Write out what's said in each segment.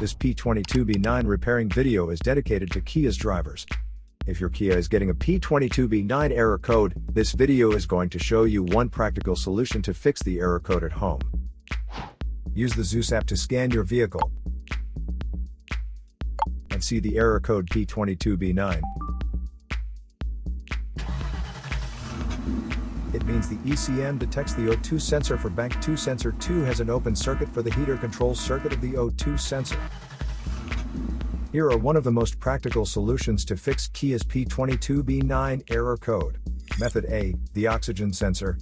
This P22B9 repairing video is dedicated to Kia's drivers. If your Kia is getting a P22B9 error code, this video is going to show you one practical solution to fix the error code at home. Use the Zeus app to scan your vehicle and see the error code P22B9. It means the ECM detects the O2 sensor for bank 2. Sensor 2 has an open circuit for the heater control circuit of the O2 sensor. Here are one of the most practical solutions to fix Kia's P22B9 error code. Method A, the oxygen sensor.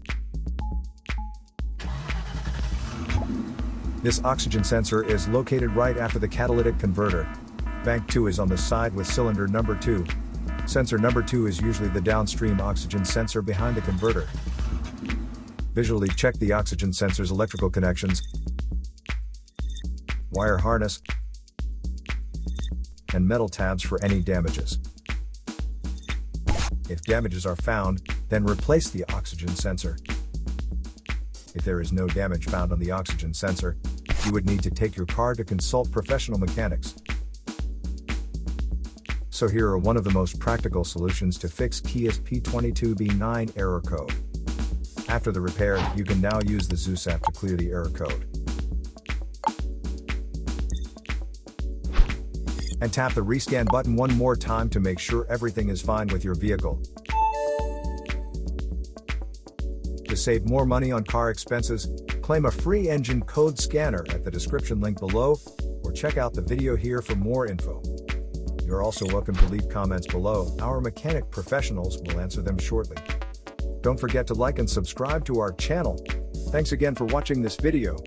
This oxygen sensor is located right after the catalytic converter. Bank 2 is on the side with cylinder number 2. Sensor number 2 is usually the downstream oxygen sensor behind the converter. Visually check the oxygen sensor's electrical connections, wire harness, and metal tabs for any damages. If damages are found, then replace the oxygen sensor. If there is no damage found on the oxygen sensor, you would need to take your car to consult professional mechanics. So here are one of the most practical solutions to fix Kia's P22B9 error code. After the repair, you can now use the Zeus app to clear the error code. And tap the rescan button one more time to make sure everything is fine with your vehicle. To save more money on car expenses, claim a free engine code scanner at the description link below, or check out the video here for more info. You're also welcome to leave comments below. Our mechanic professionals will answer them shortly. Don't forget to like and subscribe to our channel. Thanks again for watching this video.